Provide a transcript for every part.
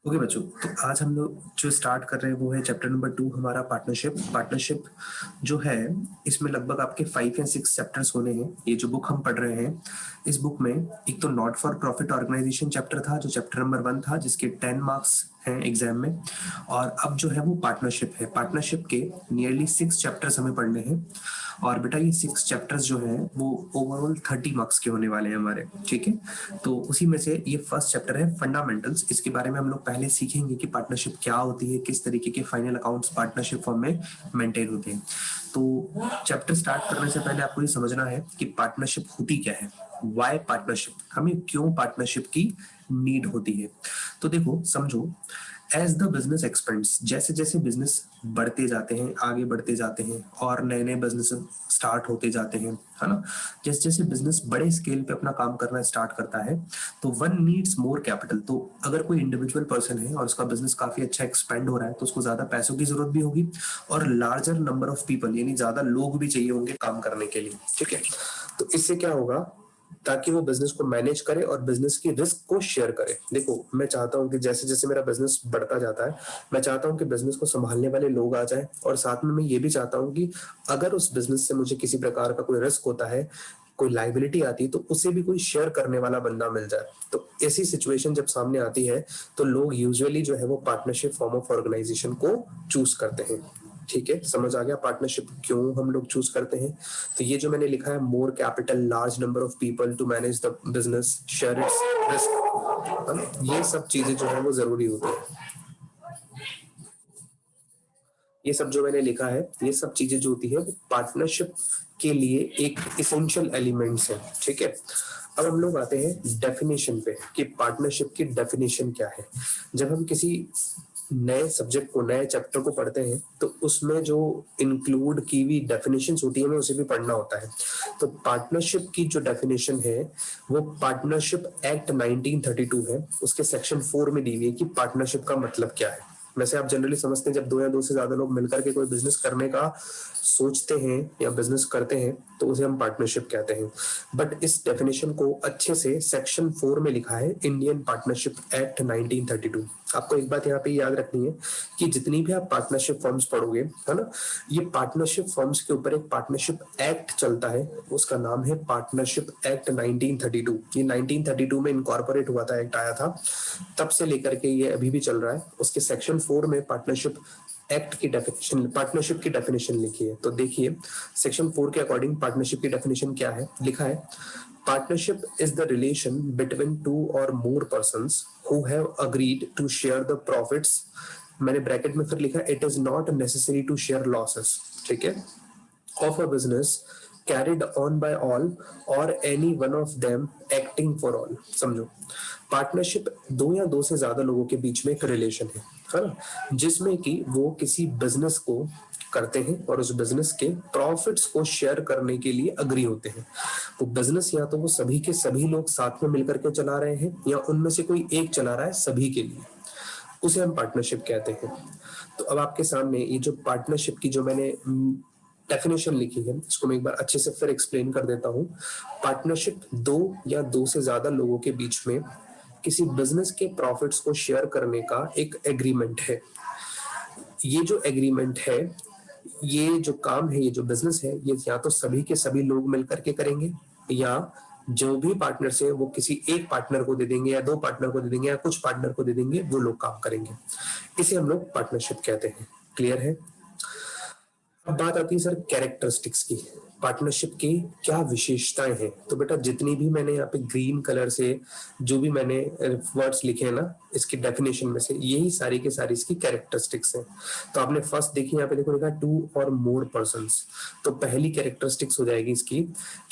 Okay बच्चों, तो आज हम लोग जो स्टार्ट कर रहे हैं वो है चैप्टर नंबर 2 हमारा पार्टनरशिप जो है। इसमें लगभग आपके 5 या 6 चैप्टर्स होने हैं। ये जो बुक हम पढ़ रहे हैं, इस बुक में एक तो not for profit organization chapter था जो चैप्टर नंबर 1 था, जिसके 10 मार्क्स हैं एग्जाम में। और अब जो है वो पार्टनरशिप है। पार्टनरशिप के नियरली 6 चैप्टर्स हमें पढ़ने हैं। और बेटा ये 6 चैप्टर्स जो हैं वो ओवरऑल 30 मार्क्स के होने वाले हैं हमारे, ठीक है। तो उसी में से ये फर्स्ट चैप्टर है फंडामेंटल्स। इसके बारे में हम लोग पहले सीखेंगे कि पार्टनरशिप क्या होती है, किस तरीके के फाइनल अकाउंट्स पार्टनरशिप फॉर्म में मेंटेन होते हैं। तो चैप्टर स्टार्ट करने से पहले आपको ये समझना है कि पार्टनरशिप होती क्या है, वाई पार्टनरशिप, हमें क्यों पार्टनरशिप की नीड होती है। तो देखो समझो, एज द बिजनेस एक्सपेंड्स, जैसे जैसे बिजनेस बढ़ते जाते हैं, आगे बढ़ते जाते हैं और नए नए बिजनेस स्टार्ट होते जाते हैं, है ना। जैसे जैसे बिजनेस बड़े स्केल पे अपना काम करना स्टार्ट करता है तो वन नीड्स मोर कैपिटल। तो अगर कोई इंडिविजुअल पर्सन है और उसका बिजनेस काफी अच्छा एक्सपेंड हो रहा है तो उसको ज्यादा पैसों की जरूरत भी होगी और लार्जर नंबर ऑफ पीपल यानी ज्यादा लोग भी चाहिए होंगे काम करने के लिए, ठीक है। तो इससे क्या होगा, ताकि वो बिजनेस को मैनेज करे और बिजनेस की रिस्क को शेयर करे। देखो मैं चाहता हूँ कि जैसे जैसे मेरा बिजनेस बढ़ता जाता है, मैं चाहता हूँ कि बिजनेस को संभालने वाले लोग आ जाए, और साथ में मैं ये भी चाहता हूँ कि अगर उस बिजनेस से मुझे किसी प्रकार का कोई रिस्क होता है, कोई लाइबिलिटी आती है, तो उसे भी कोई शेयर करने वाला बंदा मिल जाए। तो ऐसी सिचुएशन जब सामने आती है तो लोग यूजुअली जो है वो पार्टनरशिप फॉर्म ऑफ ऑर्गेनाइजेशन को चूज करते हैं। ठीक है, समझ आ गया पार्टनरशिप क्यों हम लोग चूज करते हैं। तो ये जो मैंने लिखा है, more capital, large number of people to manage the business, share its risk, ये सब चीजें जो है वो जरूरी होती है। ये सब जो मैंने लिखा है, ये सब चीजें जो होती है वो पार्टनरशिप के लिए एक इसेंशियल एलिमेंट्स है, ठीक है। अब हम लोग आते हैं डेफिनेशन पे कि पार्टनरशिप की डेफिनेशन क्या है। जब हम किसी नए सब्जेक्ट को, नए चैप्टर को पढ़ते हैं तो उसमें जो इंक्लूड की हुई डेफिनेशंस होती है हमें उसे भी पढ़ना होता है। तो पार्टनरशिप की जो डेफिनेशन है वो पार्टनरशिप एक्ट 1932 है, उसके सेक्शन 4 में दी हुई है कि पार्टनरशिप का मतलब क्या है। वैसे आप जनरली समझते हैं जब दो या दो से ज्यादा लोग मिलकर के कोई बिजनेस करने का सोचते हैं या बिजनेस करते हैं तो उसे हम पार्टनरशिप कहते हैं। बट इस डेफिनेशन को अच्छे से सेक्शन 4 में लिखा है इंडियन पार्टनरशिप एक्ट 1932। आपको एक बात यहाँ पे याद रखनी है कि जितनी भी आप पार्टनरशिप फॉर्म्स पढ़ोगे, है ना, ये पार्टनरशिप फॉर्म्स के ऊपर एक पार्टनरशिप एक्ट चलता है, उसका नाम है पार्टनरशिप एक्ट 1932। ये 1932 में इनकॉर्पोरेट हुआ था, एक्ट आया था, तब से लेकर के ये अभी भी चल रहा है। उसके सेक्शन 4 में पार्टनरशिप एक्ट की डेफिनेशन, पार्टनरशिप की डेफिनेशन लिखी है। तो देखिए सेक्शन 4 के अकॉर्डिंग पार्टनरशिप की डेफिनेशन क्या है, लिखा है partnership is the relation between two और more persons who have agreed to share the profits. मैंने ब्रैकेट में फिर लिखा it is not necessary to share losses, ठीक है, of a business carried on by all or any one of them acting for all। समझो, partnership दो या दो से ज्यादा लोगों के बीच में एक रिलेशन है ना, जिसमें कि वो किसी बिजनेस को करते हैं और उस बिजनेस के प्रॉफिट्स को शेयर करने के लिए अग्री होते हैं। वो बिजनेस या तो वो सभी के सभी लोग साथ में मिलकर के चला रहे हैं या उनमें से कोई एक चला रहा है सभी के लिए, उसे हम पार्टनरशिप कहते हैं। तो अब आपके सामने ये जो पार्टनरशिप की जो मैंने डेफिनेशन लिखी है, इसको मैं एक बार अच्छे से फिर एक्सप्लेन कर देता हूँ। पार्टनरशिप दो या दो से ज्यादा लोगों के बीच में किसी बिजनेस के प्रॉफिट्स को शेयर करने का एक एग्रीमेंट है। ये जो एग्रीमेंट है, ये जो काम है, ये जो बिजनेस है, ये या तो सभी के सभी लोग मिलकर के करेंगे या जो भी पार्टनर्स है वो किसी एक पार्टनर को दे देंगे या दो पार्टनर को दे देंगे या कुछ पार्टनर को दे देंगे, वो लोग काम करेंगे। इसे हम लोग पार्टनरशिप कहते हैं। क्लियर है। अब बात आती है सर कैरेक्टरिस्टिक्स की, पार्टनरशिप की क्या विशेषताएं हैं। तो बेटा जितनी भी मैंने यहाँ पे ग्रीन कलर से जो भी मैंने वर्ड्स लिखे हैं ना इसकी डेफिनेशन में से, यही सारी के सारी इसकी कैरेक्टरिस्टिक्स हैं। तो आपने फर्स्ट देखी, यहाँ पे देखो लिखा टू और मोर पर्संस। तो पहली कैरेक्टरिस्टिक्स हो जाएगी इसकी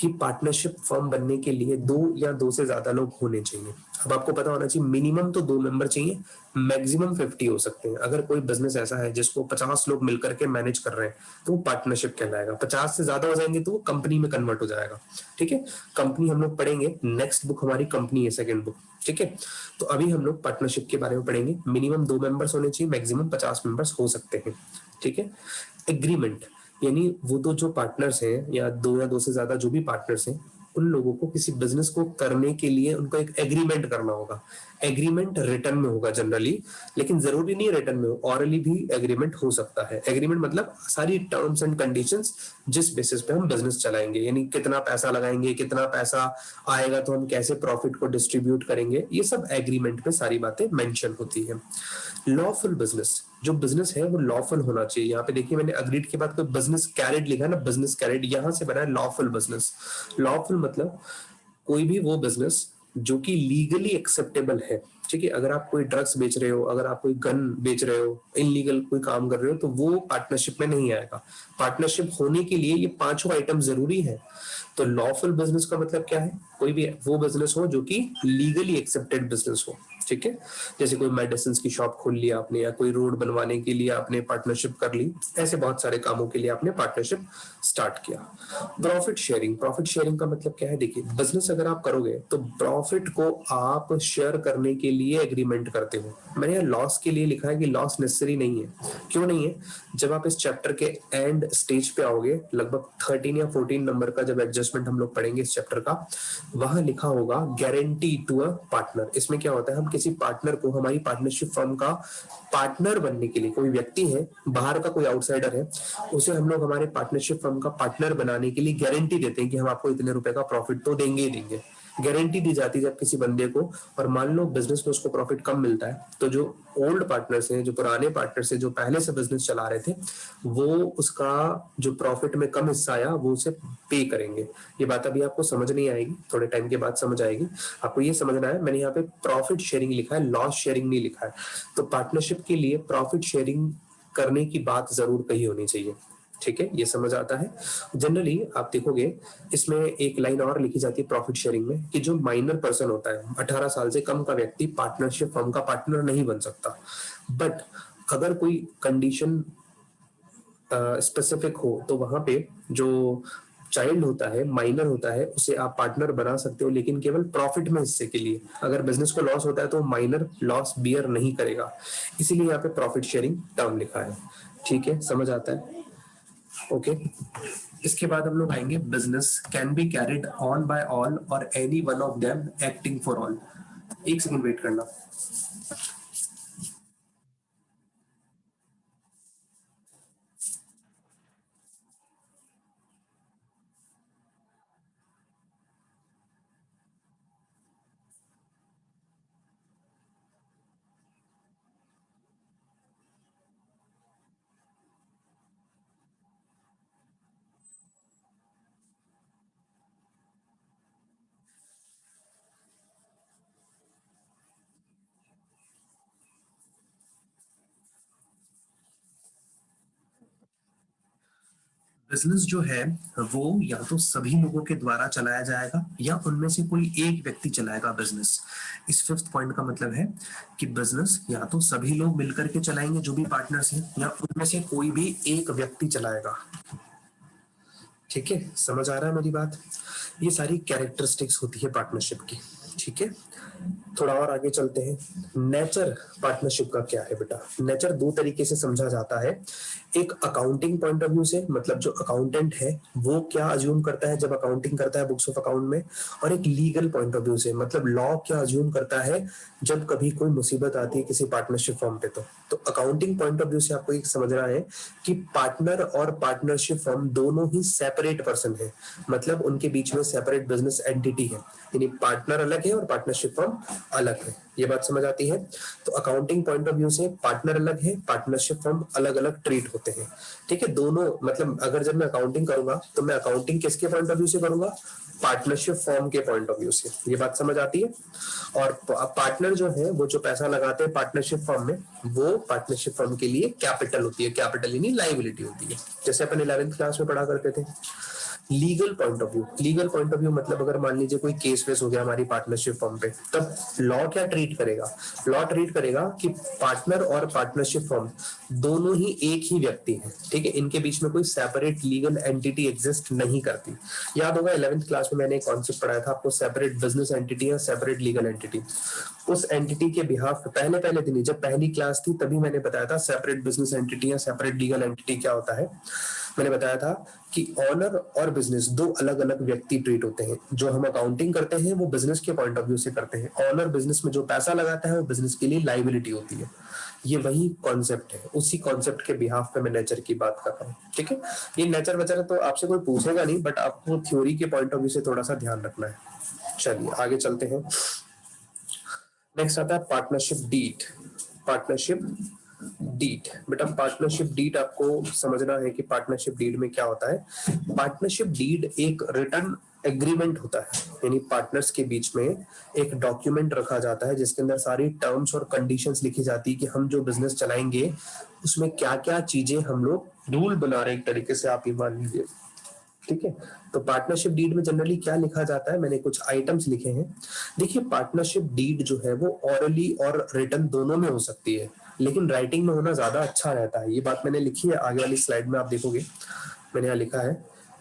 कि पार्टनरशिप फर्म बनने के लिए दो या दो से ज्यादा लोग होने चाहिए। अब आपको पता होना चाहिए मिनिमम तो 2 मेंबर चाहिए, मैक्सिमम 50 हो सकते हैं। अगर कोई बिजनेस ऐसा है जिसको 50 लोग मिलकर के मैनेज कर रहे हैं तो वो पार्टनरशिप कहलाएगा। 50 से ज्यादा हो जाएंगे तो वो कंपनी में कन्वर्ट हो जाएगा। ठीक है, कंपनी हम लोग पढ़ेंगे, नेक्स्ट बुक हमारी कंपनी है, सेकंड बुक। ठीक है, तो अभी हम लोग पार्टनरशिप के बारे में पढ़ेंगे। मिनिमम 2 मेंबर्स होने चाहिए, मैक्सिमम 50 मेंबर्स हो सकते हैं। ठीक है, एग्रीमेंट यानी वो दो जो पार्टनर्स हैं या दो से ज्यादा जो भी पार्टनर्स हैं, उन लोगों को किसी बिजनेस को करने के लिए उनको एक एग्रीमेंट करना होगा। एग्रीमेंट रिटर्न में होगा जनरली, लेकिन जरूरी नहीं रिटर्न में हो, ऑरली भी एग्रीमेंट हो सकता है। एग्रीमेंट मतलब सारी टर्म्स एंड कंडीशंस जिस बेसिस पे हम बिजनेस चलाएंगे, यानी कितना पैसा लगाएंगे, कितना पैसा आएगा तो हम कैसे प्रॉफिट को डिस्ट्रीब्यूट करेंगे, ये सब एग्रीमेंट में सारी बातें मेंशन होती है। लॉफुल बिजनेस, जो बिजनेस है वो लॉफुल होना चाहिए। यहाँ पे देखिए मैंने अग्रीड के बाद कोई बिजनेस कैरेट लिखा है ना, बिजनेस कैरेट, यहां से बना है लॉफुल बिजनेस। लॉफुल मतलब कोई भी वो बिजनेस जो कि लीगली एक्सेप्टेबल है। ठीक है, अगर आप कोई ड्रग्स बेच रहे हो, अगर आप कोई गन बेच रहे हो, इनलीगल कोई काम कर रहे हो, तो वो पार्टनरशिप में नहीं आएगा। पार्टनरशिप होने के लिए ये पांचों आइटम जरूरी है। तो लॉफुल बिजनेस का मतलब क्या है? कोई भी वो बिजनेस हो जो कि लीगली एक्सेप्टेड बिजनेस हो। ठीक है, जैसे कोई मेडिसिन की शॉप खोल लिया आपने, या कोई रोड बनवाने के लिए आपने पार्टनरशिप कर ली, ऐसे बहुत सारे कामों के लिए आपने पार्टनरशिप स्टार्ट किया। प्रॉफिट शेयरिंग, प्रॉफिट शेयरिंग का मतलब क्या है? देखिए बिजनेस अगर आप करोगे तो प्रॉफिट को आप शेयर करने के लिए एग्रीमेंट करते हो। मैंने यहाँ लॉस के लिए लिखा है कि लॉस नेसेसरी नहीं है। क्यों नहीं है? जब आप इस चैप्टर के एंड स्टेज पे आओगे, लगभग 13 या 14 नंबर का जब एडजस्टमेंट हम लोग पढ़ेंगे इस चैप्टर का, वहां लिखा होगा गारंटी टू अ पार्टनर। इसमें क्या होता है, हम किसी पार्टनर को हमारी पार्टनरशिप फर्म का पार्टनर बनने के लिए, कोई व्यक्ति है बाहर का, कोई आउटसाइडर है, उसे हम लोग हमारे पार्टनरशिप फर्म का पार्टनर बनाने के लिए गारंटी देते हैं कि हम आपको इतने रुपए का प्रॉफिट तो देंगे ही देंगे। गारंटी दी जाती है जब किसी बंदे को, और मान लो बिजनेस में उसको प्रॉफिट कम मिलता है, तो जो ओल्ड पार्टनर्स हैं, जो पुराने पार्टनर्स हैं, जो पहले से बिजनेस चला रहे थे, वो उसका जो प्रॉफिट में कम हिस्सा आया वो उसे पे करेंगे। ये बात अभी आपको समझ नहीं आएगी, थोड़े टाइम के बाद समझ आएगी। आपको ये समझना है, मैंने यहाँ पे प्रॉफिट शेयरिंग लिखा है, लॉस शेयरिंग नहीं लिखा है। तो पार्टनरशिप के लिए प्रॉफिट शेयरिंग करने की बात जरूर कही होनी चाहिए। ठीक है, ये समझ आता है। जनरली आप देखोगे इसमें एक लाइन और लिखी जाती है प्रॉफिट शेयरिंग में, कि जो माइनर पर्सन होता है, 18 साल से कम का व्यक्ति पार्टनरशिप फर्म का पार्टनर नहीं बन सकता। बट अगर कोई कंडीशन स्पेसिफिक हो तो वहां पे जो चाइल्ड होता है, माइनर होता है, उसे आप पार्टनर बना सकते हो, लेकिन केवल प्रॉफिट में हिस्से के लिए। अगर बिजनेस को लॉस होता है तो माइनर लॉस बियर नहीं करेगा, इसीलिए यहाँ पे प्रॉफिट शेयरिंग टर्म लिखा है। ठीक है, समझ आता है? ओके। इसके बाद हम लोग आएंगे business can be carried on by all और any one of them acting for all. एक सेकंड वेट करना। बिजनेस जो है वो या तो सभी लोगों के द्वारा चलाया जाएगा या उनमें से कोई एक व्यक्ति चलाएगा बिजनेस। इस फिफ्थ पॉइंट का मतलब है कि बिजनेस या तो सभी लोग मिलकर के चलाएंगे जो भी पार्टनर्स हैं, या उनमें से कोई भी एक व्यक्ति चलाएगा। ठीक है, समझ आ रहा है मेरी बात? ये सारी कैरेक्टरिस्टिक्स होती है पार्टनरशिप की। ठीक है, थोड़ा और आगे चलते हैं। नेचर पार्टनरशिप का क्या है बेटा? नेचर दो तरीके से समझा जाता है। एक अकाउंटिंग पॉइंट ऑफ व्यू से, मतलब जो अकाउंटेंट है वो क्या अज्यूम करता है जब अकाउंटिंग करता है बुक्स ऑफ अकाउंट में, और एक लीगल पॉइंट ऑफ व्यू से, मतलब लॉ क्या अज्यूम करता है जब कभी कोई मुसीबत आती है किसी पार्टनरशिप फर्म पे। तो अकाउंटिंग पॉइंट ऑफ व्यू से आपको एक समझना है कि पार्टनर और पार्टनरशिप फर्म दोनों ही सेपरेट पर्सन है, मतलब उनके बीच में सेपरेट बिजनेस एंटिटी है, यानी पार्टनर अलग है और पार्टनरशिप फर्म अलग है। ये बात समझ आती है? तो अकाउंटिंग पॉइंट ऑफ व्यू से पार्टनर अलग है, पार्टनरशिप फर्म अलग अलग ट्रीट होते हैं। ठीक है, दोनों, मतलब अगर जब मैं अकाउंटिंग करूंगा तो मैं अकाउंटिंग किसके पॉइंट ऑफ व्यू से करूंगा? पार्टनरशिप फर्म के पॉइंट ऑफ व्यू से। ये बात समझ आती है? और पार्टनर जो है वो जो पैसा लगाते हैं पार्टनरशिप फर्म में, वो पार्टनरशिप फर्म के लिए कैपिटल होती है। कैपिटल यानी लायबिलिटी होती है, जैसे अपन 11th क्लास में पढ़ा करते थे। Legal point of view, legal point of view मतलब अगर मान लीजिए कोई केस वेस हो गया हमारी पार्टनरशिप फर्म पे, तब लॉ क्या ट्रीट करेगा? लॉ ट्रीट करेगा कि पार्टनर और पार्टनरशिप फर्म दोनों ही एक ही व्यक्ति है। ठीक है, इनके बीच में कोई सेपरेट लीगल एंटिटी एग्जिस्ट नहीं करती। याद होगा 11th क्लास में मैंने एक कॉन्सेप्ट पढ़ाया था आपको, सेपरेट बिजनेस एंटिटी या सेपरेट लीगल एंटिटी। उस एंटिटी के बिहाफ पहले पहले दिन, जब पहली क्लास थी तभी मैंने बताया था सेपरेट बिजनेस एंटिटी या सेपरेट लीगल एंटिटी क्या होता है। मैंने बताया था कि ऑनर और बिजनेस दो अलग अलग व्यक्ति ट्रीट होते हैं। जो हम अकाउंटिंग करते हैं वो बिजनेस के पॉइंट ऑफ व्यू से करते हैं। ऑनर बिजनेस में जो पैसा लगाता है वो बिजनेस के लिए लाइबिलिटी होती है। ये वही कॉन्सेप्ट है, उसी कॉन्सेप्ट के बिहाफ पे मैं नेचर की बात कर रहा हूँ। ठीक है, ये नेचर वचर तो आपसे कोई पूछेगा नहीं, बट आपको थ्योरी के पॉइंट ऑफ व्यू से थोड़ा सा ध्यान रखना है। चलिए आगे चलते हैं। नेक्स्ट आता है पार्टनरशिप डीड। पार्टनरशिप डीड, बेटा पार्टनरशिप डीड आपको समझना है कि पार्टनरशिप डीड में क्या होता है। पार्टनरशिप डीड एक रिटर्न एग्रीमेंट होता है, यानी पार्टनर्स के बीच में एक डॉक्यूमेंट रखा जाता है जिसके अंदर सारी टर्म्स और कंडीशंस लिखी जाती है कि हम जो बिजनेस चलाएंगे उसमें क्या क्या चीजें हम लोग रूल बना रहे हैं, एक तरीके से आप ये मान लीजिए। ठीक है, तो पार्टनरशिप डीड में जनरली क्या लिखा जाता है, मैंने कुछ आइटम्स लिखे हैं। देखिए पार्टनरशिप डीड जो है वो ऑरली और रिटन दोनों में हो सकती है, लेकिन राइटिंग में होना ज्यादा अच्छा रहता है। ये बात मैंने लिखी है, आगे वाली स्लाइड में आप देखोगे मैंने यहाँ लिखा है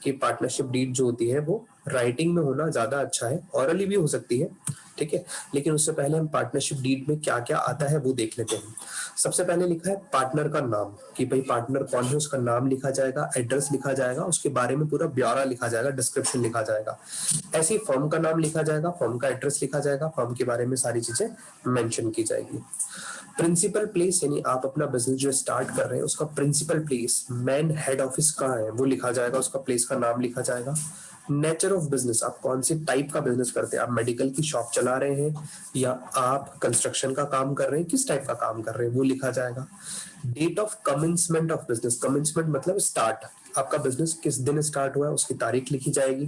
कि पार्टनरशिप डीड जो होती है वो राइटिंग में होना ज्यादा अच्छा है, ऑरली भी हो सकती है। ठीक है, लेकिन उससे पहले हम पार्टनरशिप डीड में क्या क्या आता है वो देख लेते हैं। सबसे पहले लिखा है पार्टनर का नाम, कि भाई पार्टनर कौन है, उसका नाम लिखा जाएगा, एड्रेस लिखा जाएगा, उसके बारे में पूरा ब्यौरा लिखा जाएगा, डिस्क्रिप्शन लिखा जाएगा। ऐसे ही फर्म का नाम लिखा जाएगा, फर्म का एड्रेस लिखा जाएगा, फर्म के बारे में सारी चीजें मेंशन की जाएगी। प्रिंसिपल प्लेस, यानी आप अपना बिजनेस जो स्टार्ट कर रहे हैं उसका principal place, main head office कहाँ है वो लिखा जाएगा, उसका प्लेस का नाम लिखा जाएगा। नेचर ऑफ बिजनेस, आप कौन से टाइप का बिजनेस करते हैं, आप मेडिकल की शॉप चला रहे हैं या आप कंस्ट्रक्शन का काम कर रहे हैं, किस टाइप का काम कर रहे हैं वो लिखा जाएगा। Date of commencement of business, commencement मतलब स्टार्ट, आपका बिजनेस किस दिन स्टार्ट हुआ है उसकी तारीख लिखी जाएगी।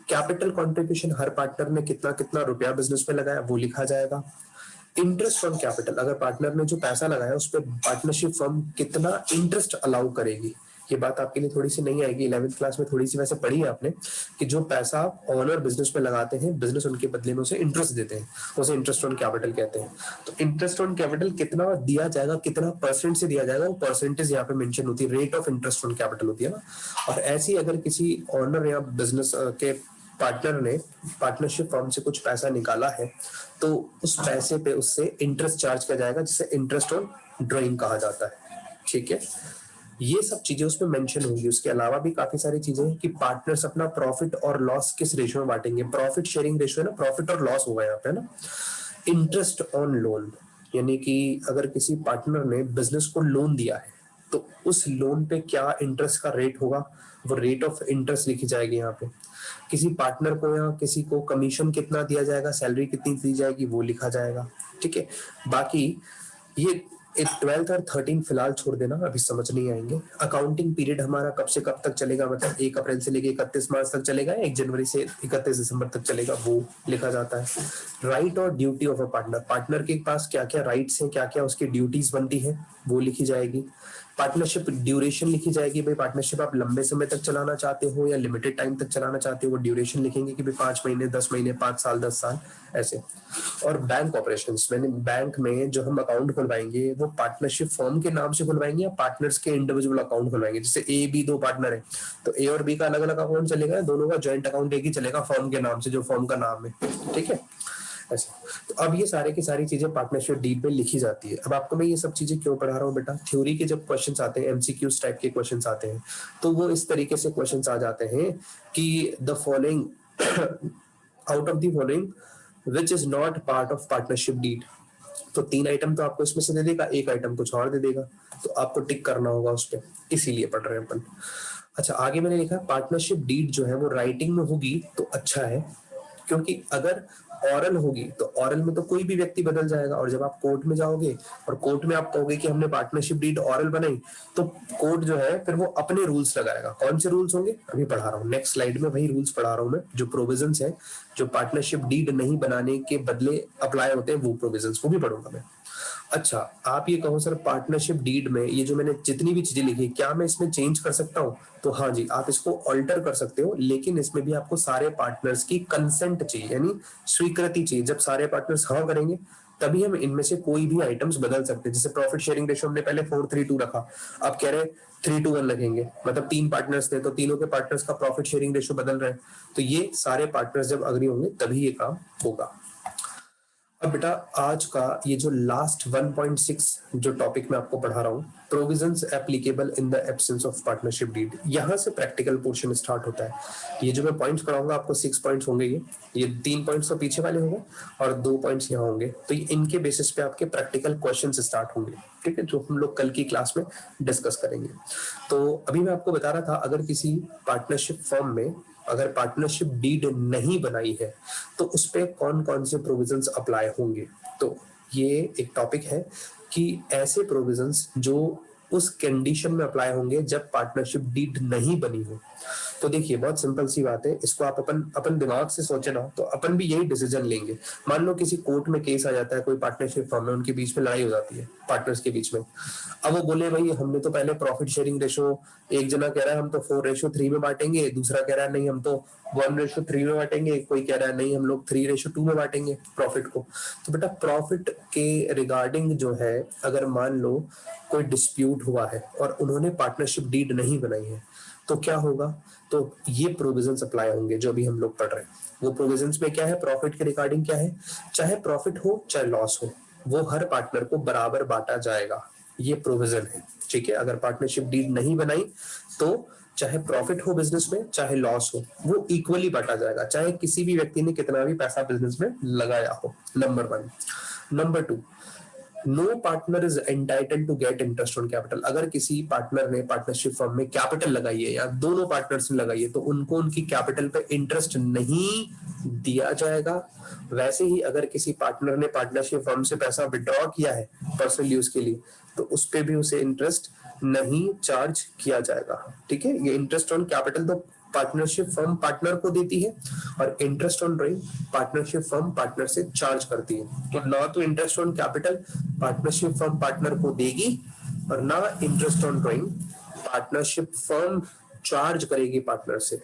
कैपिटल कॉन्ट्रीब्यूशन, हर पार्टनर ने कितना कितना रुपया बिजनेस में लगाया वो लिखा जाएगा। इंटरेस्ट ऑन कैपिटल, अगर पार्टनर ने जो पैसा लगाया उस पर पार्टनरशिप फर्म कितना इंटरेस्ट अलाउ करेगी। ये बात आपके लिए थोड़ी सी नहीं आएगी, 11th क्लास में थोड़ी सी वैसे पढ़ी है आपने कि जो पैसा ऑनर बिजनेस में लगाते हैं बिजनेस उनके बदले में उसे इंटरेस्ट देते हैं, उसे इंटरेस्ट ऑन कैपिटल कहते हैं। तो इंटरेस्ट ऑन कैपिटल कितना दिया जाएगा, कितना परसेंट से दिया जाएगा, वो परसेंटेज यहाँ पे मेंशन होती है, rate of interest on capital होती है ना। और ऐसी अगर किसी ऑनर या बिजनेस के पार्टनर ने पार्टनरशिप फर्म से कुछ पैसा निकाला है तो उस पैसे पे उससे इंटरेस्ट चार्ज किया जाएगा, जिसे इंटरेस्ट ऑन ड्राइंग कहा जाता है। ठीक है, ये सब चीजें उसमें मेंशन होंगी। उसके अलावा भी काफी सारी चीजें हैं कि पार्टनर्स अपना प्रॉफिट और लॉस किस रेशियो में बांटेंगे, प्रॉफिट शेयरिंग रेशियो है ना, प्रॉफिट और लॉस होगा यहाँ पे ना। इंटरेस्ट ऑन लोन, यानी कि अगर किसी पार्टनर ने बिजनेस को लोन दिया है तो उस लोन पे क्या इंटरेस्ट का रेट होगा, वो रेट ऑफ इंटरेस्ट लिखी जाएगी यहाँ पे। किसी पार्टनर को या किसी को कमीशन कितना दिया जाएगा, सैलरी कितनी दी जाएगी वो लिखा जाएगा। ठीक है, बाकी ये 12th और 13 फिलहाल छोड़ देना, अभी समझ नहीं आएंगे। अकाउंटिंग पीरियड हमारा कब से कब तक चलेगा, मतलब 1 अप्रैल से लेके 31 मार्च तक चलेगा, 1 जनवरी से 31 दिसंबर तक चलेगा, वो लिखा जाता है। राइट और duty of a partner, partner के पास क्या क्या राइट्स हैं, क्या क्या उसकी ड्यूटीज बनती है वो लिखी जाएगी। पार्टनरशिप ड्यूरेशन लिखी जाएगी, भाई पार्टनरशिप आप लंबे समय तक चलाना चाहते हो या लिमिटेड टाइम तक चलाना चाहते हो, वो ड्यूरेशन लिखेंगे कि भाई 5 महीने, 10 महीने, 5 साल, 10 साल ऐसे। और बैंक ऑपरेशंस, मैंने बैंक में जो हम अकाउंट खुलवाएंगे वो पार्टनरशिप फर्म के नाम से खुलवाएंगे या पार्टनर्स के इंडिविजुअल अकाउंट खुलवाएंगे। जैसे ए बी दो पार्टनर है तो ए और बी का अलग अलग अकाउंट चलेगा, दोनों का ज्वाइंट अकाउंट एक ही चलेगा फर्म के नाम से, जो फर्म का नाम है। ठीक है, ऐसे। तो अब ये सारे की सारी चीजें पार्टनरशिप डीड में लिखी जाती है। अब आपको मैं ये सब चीजें क्यों पढ़ा रहा हूँ बेटा, थ्योरी के जब क्वेश्चंस आते हैं, एमसीक्यूज टाइप के क्वेश्चंस आते हैं तो वो इस तरीके से क्वेश्चंस आ जाते हैं कि the following out of the following which is not part of partnership deed. तो 3 आइटम तो आपको इसमें से दे देगा, 1 आइटम कुछ और दे देगा, तो आपको टिक करना होगा उस पर, इसीलिए पढ़ रहे हैं अपन। अच्छा, आगे मैंने लिखा पार्टनरशिप डीड जो है वो राइटिंग में होगी तो अच्छा है, क्योंकि अगर ऑरल होगी तो ऑरल में तो कोई भी व्यक्ति बदल जाएगा, और जब आप कोर्ट में जाओगे और कोर्ट में आप कहोगे कि हमने पार्टनरशिप डीड ऑरल बनाई तो कोर्ट जो है फिर वो अपने रूल्स लगाएगा। कौन से रूल्स होंगे अभी पढ़ा रहा हूँ, नेक्स्ट स्लाइड में वही रूल्स पढ़ा रहा हूँ मैं, जो प्रोविजंस है जो पार्टनरशिप डीड नहीं बनाने के बदले अप्लाई होते हैं वो प्रोविजंस, वो भी पढ़ूंगा मैं। अच्छा, आप ये कहो सर पार्टनरशिप डीड में ये जो मैंने जितनी भी चीजें लिखी क्या मैं इसमें चेंज कर सकता हूँ, तो हाँ जी आप इसको ऑल्टर कर सकते हो, लेकिन इसमें भी आपको सारे पार्टनर्स की कंसेंट चाहिए, यानी स्वीकृति चाहिए। जब सारे पार्टनर्स हाँ करेंगे तभी हम इनमें से कोई भी आइटम्स बदल सकते हैं। जैसे प्रॉफिट शेयरिंग रेशियो हमने पहले 4:3:2 रखा, आप कह रहे 3:1 रखेंगे, मतलब 3 पार्टनर्स थे तो तीनों के पार्टनर्स का प्रॉफिट शेयरिंग रेशियो बदल रहे हैं, तो ये सारे पार्टनर्स जब अग्री होंगे तभी ये काम होगा। अब बेटा आज का ये जो लास्ट 1.6 जो टॉपिक मैं आपको पढ़ा रहा हूँ, provisions applicable in the absence of partnership deed, यहाँ से प्रैक्टिकल पोर्शन स्टार्ट होता है। ये जो मैं पॉइंट्स पढ़ाऊंगा आपको 6 पॉइंट्स होंगे, ये 3 पॉइंट्स तो पीछे वाले होंगे और 2 पॉइंट्स यहाँ होंगे, तो इनके बेसिस पे आपके प्रैक्टिकल क्वेश्चन स्टार्ट होंगे, ठीक है, जो हम लोग कल की क्लास में डिस्कस करेंगे। तो अभी मैं आपको बता रहा था, अगर किसी पार्टनरशिप फर्म में अगर पार्टनरशिप डीड नहीं बनाई है तो उस पे कौन कौन से प्रोविजंस अप्लाई होंगे। तो ये एक टॉपिक है कि ऐसे प्रोविजंस जो उस कंडीशन में अप्लाई होंगे जब पार्टनरशिप डीड नहीं बनी हो। तो देखिए बहुत सिंपल सी बात है, इसको आप अपन दिमाग से सोचे ना तो अपन भी यही डिसीजन लेंगे। मान लो किसी कोर्ट में केस आ जाता है, कोई पार्टनरशिप फर्म में, उनके बीच में लड़ाई हो जाती है पार्टनर्स के बीच में। अब वो बोले भाई हमने तो पहले प्रॉफिट शेयरिंग रेशो, एक जना कह रहा है हम तो 4:3 में बांटेंगे, दूसरा कह रहा है नहीं हम तो 1:3 में बांटेंगे, कोई कह रहा है नहीं हम लोग 3:2 में बांटेंगे प्रॉफिट को। तो बेटा प्रॉफिट के रिगार्डिंग जो है, अगर मान लो कोई डिस्प्यूट हुआ है और उन्होंने पार्टनरशिप डीड नहीं बनाई है तो क्या होगा। तो ये प्रोविजंस अप्लाई होंगे जो अभी हम लोग पढ़ रहे हैं। वो प्रोविजंस में क्या है, प्रॉफिट के रिगार्डिंग क्या है, चाहे प्रॉफिट हो चाहे लॉस हो वो हर पार्टनर को बराबर बांटा जाएगा, ये प्रोविजन है, ठीक है। अगर पार्टनरशिप डीड नहीं बनाई तो चाहे प्रॉफिट हो बिजनेस में चाहे लॉस हो वो इक्वली बांटा जाएगा, चाहे किसी भी व्यक्ति ने कितना भी पैसा बिजनेस में लगाया हो। Number 1। Number 2, no partner is entitled to get interest on capital. अगर किसी पार्टनर ने पार्टनरशिप फर्म में कैपिटल लगाई है या दोनों पार्टनर्स ने लगाई है तो उनको उनकी कैपिटल पे इंटरेस्ट नहीं दिया जाएगा। वैसे ही अगर किसी पार्टनर ने पार्टनरशिप फर्म से पैसा विड्रॉ किया है पर्सनल यूज के लिए तो उस पे भी उसे इंटरेस्ट नहीं चार्ज किया जाएगा, ठीक है। ये इंटरेस्ट ऑन कैपिटल तो पार्टनरशिप फर्म पार्टनर को देती है और interest on drawing partnership firm partner से चार्ज करती है। तो ना तो interest on capital partnership firm partner को देगी और ना interest on drawing partnership firm charge करेगी पार्टनर से।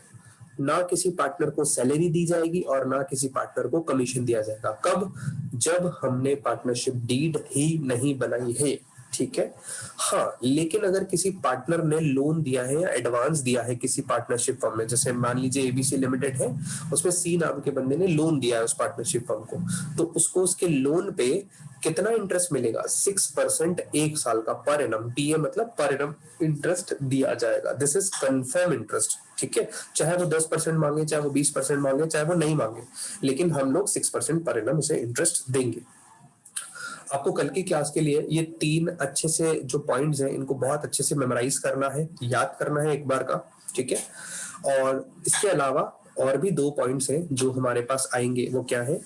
ना किसी पार्टनर को सैलरी दी जाएगी और ना किसी पार्टनर को कमीशन दिया जाएगा। कब? जब हमने पार्टनरशिप डीड ही नहीं बनाई है, ठीक है। हाँ, लेकिन अगर किसी पार्टनर ने लोन दिया है या एडवांस दिया है किसी पार्टनरशिप फर्म में, जैसे मान लीजिए एबीसी लिमिटेड है, उसमें सी नाम के बंदे ने लोन दिया है उस पार्टनरशिप फर्म को, तो उसको उसके लोन पे कितना इंटरेस्ट मिलेगा? 6% 1 साल का पर एनम, टीए मतलब पर एनम इंटरेस्ट दिया जाएगा। दिस इज कंफर्म इंटरेस्ट, ठीक है। चाहे वो 10% मांगे, चाहे वो 20% मांगे, चाहे वो नहीं मांगे, लेकिन हम लोग 6% पर एनम उसे इंटरेस्ट देंगे। आपको कल की क्लास के लिए ये 3 अच्छे से जो पॉइंट्स हैं इनको बहुत अच्छे से मेमोराइज करना है, याद करना है एक बार का, ठीक है। और इसके अलावा और भी 2 पॉइंट्स हैं जो हमारे पास आएंगे। वो क्या है?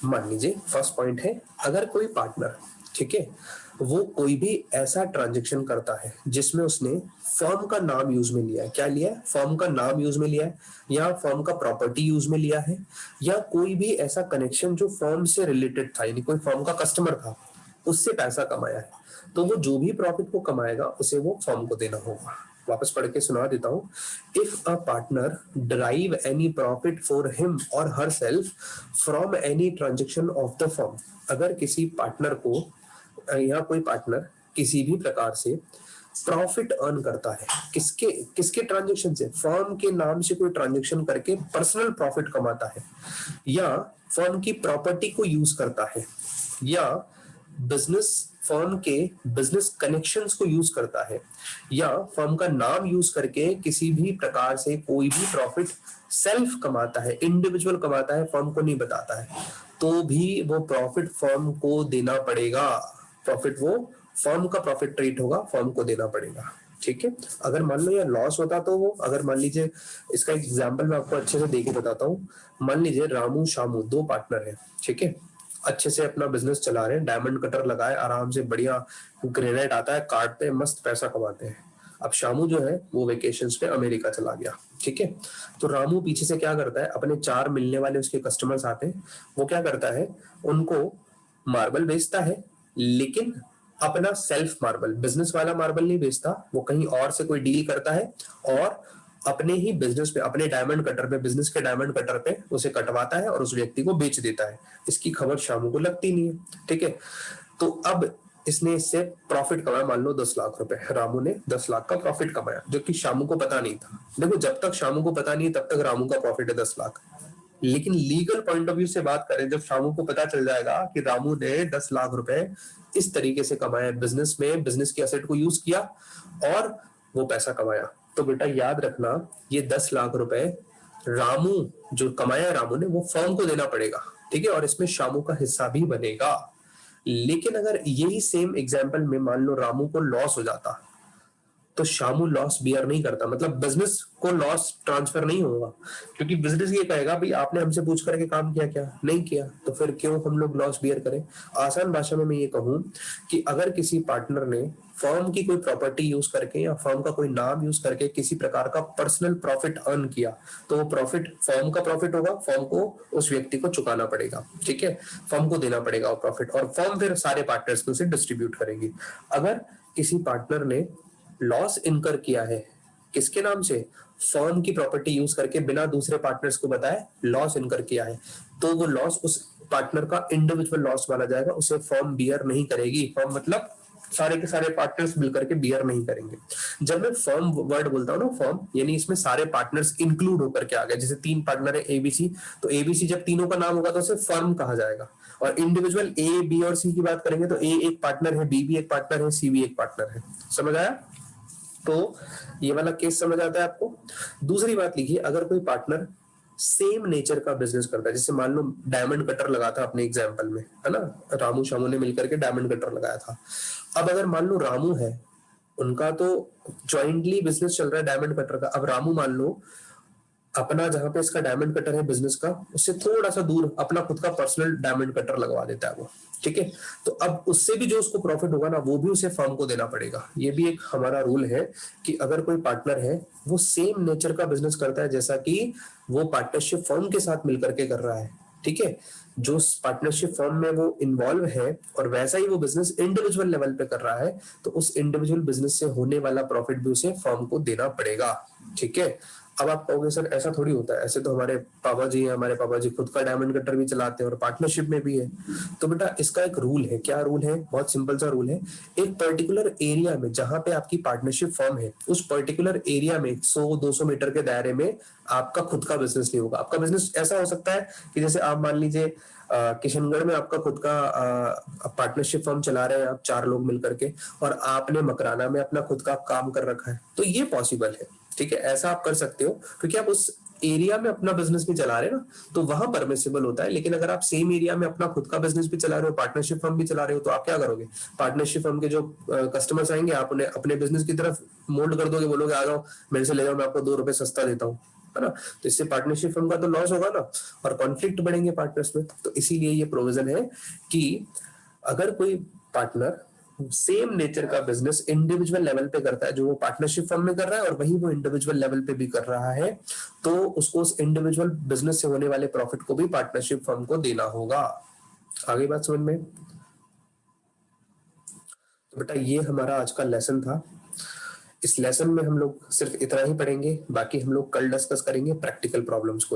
मान लीजिए फर्स्ट पॉइंट है, अगर कोई पार्टनर, ठीक है, वो कोई भी ऐसा ट्रांजेक्शन करता है जिसमें उसने फर्म का नाम यूज में लिया है, क्या लिया है? फर्म का नाम यूज में लिया है, या फर्म का प्रॉपर्टी यूज में लिया है, या कोई भी ऐसा कनेक्शन जो फर्म से रिलेटेड था, यानी कोई फर्म का कस्टमर था उससे पैसा कमाया है, तो वो जो भी प्रॉफिट को कमाएगा उसे वो फर्म को देना होगा। वापस पढ़ के सुना देता हूँ। If a partner derive any profit for him or herself from any transaction of the firm, अगर किसी पार्टनर को या कोई पार्टनर किसी भी प्रकार से प्रॉफिट अर्न करता है, किसके किसके ट्रांजेक्शन से? फर्म के नाम से कोई ट्रांजेक्शन करके पर्सनल प्रॉफिट कमाता है, या फर्म की प्रॉपर्टी को यूज करता है, या बिजनेस फर्म के बिजनेस कनेक्शंस को यूज करता है, या फर्म का नाम यूज करके किसी भी प्रकार से कोई भी प्रॉफिट सेल्फ कमाता है, इंडिविजुअल कमाता है, फर्म को नहीं बताता है, तो भी वो प्रॉफिट फर्म को देना पड़ेगा। प्रॉफिट वो फर्म का प्रॉफिट रेट होगा, फर्म को देना पड़ेगा, ठीक है। अगर मान लो यार लॉस होता तो वो, अगर मान लीजिए, इसका एग्जांपल मैं आपको अच्छे से देके बताता हूँ। मान लीजिए रामू शामू 2 पार्टनर है, ठीक है, अच्छे से अपना बिजनेस चला रहे हैं, डायमंड कटर लगाए, आराम से बढ़िया ग्रेनाइट आता है, काटते हैं, मस्त पैसा कमाते हैं। अब शामू जो है वो वेकेशंस पे अमेरिका चला गया, ठीक है। तो रामू पीछे से क्या करता है, अपने 4 मिलने वाले उसके कस्टमर्स आते हैं, वो क्या करता है, उनको मार्बल बेचता है, लेकिन अपना सेल्फ मार्बल, बिजनेस वाला मार्बल नहीं बेचता, वो कहीं और से कोई डील करता है और अपने ही बिजनेस पे, अपने डायमंड कटर पे, बिजनेस के डायमंड कटर पे उसे कटवाता है और उस व्यक्ति को बेच देता है। इसकी खबर शामू को लगती नहीं है, ठीक है। तो अब इसने इससे प्रॉफिट कमाया, मान लो 10 लाख रुपए, रामू ने 10 लाख का प्रॉफिट कमाया, जो कि शामू को पता नहीं था। देखो जब तक शामू को पता नहीं तब तक रामू का प्रॉफिट है 10 लाख, लेकिन लीगल पॉइंट ऑफ व्यू से बात करें, जब शामू को पता चल जाएगा कि रामू ने 10 लाख रुपए इस तरीके से कमाया, बिजनेस में बिजनेस की एसेट को यूज किया और वो पैसा कमाया, तो बेटा याद रखना ये 10 लाख रुपए रामू जो कमाया रामू ने वो फर्म को देना पड़ेगा, ठीक है, और इसमें शामू का हिस्सा भी बनेगा। लेकिन अगर यही सेम एग्जांपल में मान लो रामू को लॉस हो जाता तो शामू लॉस बियर नहीं करता, मतलब बिजनेस को लॉस ट्रांसफर नहीं होगा, क्योंकि बिजनेस ये कहेगा भाई आपने हमसे पूछ करके काम किया क्या, नहीं किया, तो फिर क्यों हम लोग लॉस बियर करें। आसान भाषा में मैं ये कहूं कि अगर किसी पार्टनर ने फर्म की कोई प्रॉपर्टी यूज करके या फर्म का कोई नाम यूज करके किसी प्रकार का पर्सनल प्रॉफिट अर्न किया, तो वो प्रॉफिट फर्म का प्रॉफिट होगा, फर्म को उस व्यक्ति को चुकाना पड़ेगा, ठीक है, फर्म को देना पड़ेगा वो प्रॉफिट, और फर्म फिर सारे पार्टनर्स को उसे डिस्ट्रीब्यूट करेगी। अगर किसी पार्टनर ने लॉस इनकर किया है किसके नाम से, फर्म की प्रॉपर्टी यूज करके बिना दूसरे पार्टनर्स को बताए लॉस इनकर किया है, तो वो लॉस उस पार्टनर का इंडिविजुअल लॉस माना जाएगा, उसे फर्म बियर नहीं करेगी। फर्म मतलब सारे के सारे पार्टनर्स मिलकर के बियर नहीं करेंगे। जब मैं फर्म वर्ड बोलता हूँ ना, फर्म यानी इसमें सारे पार्टनर्स इंक्लूड होकर के आ गए, जैसे 3 पार्टनर है एबीसी, तो एबीसी जब तीनों का नाम होगा तो उसे फर्म कहा जाएगा। और इंडिविजुअल ए बी और सी की बात करेंगे तो ए एक पार्टनर है, बी भी एक पार्टनर है, सी भी एक पार्टनर है। समझ आया? तो ये वाला केस समझ आता है आपको। दूसरी बात लिखिए, अगर कोई पार्टनर सेम नेचर का बिजनेस करता है, जैसे मान लो डायमंड कटर लगा था अपने एग्जांपल में, है ना, रामू शामू ने मिलकर के डायमंड कटर लगाया था। अब अगर मान लो रामू है, उनका तो जॉइंटली बिजनेस चल रहा है डायमंड कटर का, अब रामू मान लो अपना जहां पे इसका डायमंड कटर है बिजनेस का, उससे थोड़ा सा दूर अपना खुद का पर्सनल डायमंड कटर लगवा देता है वो, ठीक है, तो अब उससे भी जो उसको प्रॉफिट होगा ना वो भी उसे फर्म को देना पड़ेगा। ये भी एक हमारा रूल है कि अगर कोई पार्टनर है वो सेम नेचर का बिजनेस करता है जैसा कि वो पार्टनरशिप फर्म के साथ मिलकर के कर रहा है, ठीक है, जो पार्टनरशिप फर्म में वो इन्वॉल्व है और वैसा ही वो बिजनेस इंडिविजुअल लेवल पे कर रहा है, तो उस इंडिविजुअल बिजनेस से होने वाला प्रॉफिट भी उसे फर्म को देना पड़ेगा, ठीक है। अब आप कहोगे सर ऐसा थोड़ी होता है, ऐसे तो हमारे पापा जी हैं, हमारे पापा जी खुद का डायमंड कटर भी चलाते हैं और पार्टनरशिप में भी है। तो बेटा इसका एक रूल है, क्या रूल है, बहुत सिंपल सा रूल है, एक पर्टिकुलर एरिया में जहां पे आपकी पार्टनरशिप फर्म है उस पर्टिकुलर एरिया में 100-200 मीटर के दायरे में आपका खुद का बिजनेस नहीं होगा। आपका बिजनेस ऐसा हो सकता है कि जैसे आप मान लीजिए किशनगढ़ में आपका खुद का पार्टनरशिप फर्म चला रहे हैं आप 4 लोग मिलकर के, और आपने मकराना में अपना खुद का काम कर रखा है, तो ये पॉसिबल है, ठीक है, ऐसा आप कर सकते हो क्योंकि आप उस एरिया में अपना बिजनेस भी चला रहे हैं ना, तो वहां परमिसिबल होता है। लेकिन अगर आप सेम एरिया में अपना खुद का बिजनेस भी चला रहे हो, पार्टनरशिप फर्म भी चला रहे हो, तो आप क्या करोगे, पार्टनरशिप फर्म के जो कस्टमर्स आएंगे आप उन्हें अपने बिजनेस की तरफ मोल्ड कर दोगे, बोलोगे आ जाओ मेरे से ले जाओ, मैं आपको 2 रुपए सस्ता देता हूँ, है ना, तो इससे पार्टनरशिप फर्म का तो लॉस होगा ना, और कॉन्फ्लिक्ट बढ़ेंगे पार्टनर्स में। तो इसीलिए ये प्रोविजन है कि अगर कोई पार्टनर सेम नेचर का बिजनेस इंडिविजुअल लेवल पे करता है जो वो पार्टनरशिप फर्म में कर रहा है और वही वो इंडिविजुअल लेवल पे भी कर रहा है, तो उसको उस इंडिविजुअल बिजनेस से होने वाले प्रॉफिट को भी पार्टनरशिप फर्म को देना होगा। आगे बात समझ में? तो बेटा ये हमारा आज का लेसन था। इस लेसन में हम लोग सिर्फ इतना ही पढ़ेंगे, बाकी हम लोग कल डिस्कस करेंगे प्रैक्टिकल प्रॉब्लम्स को।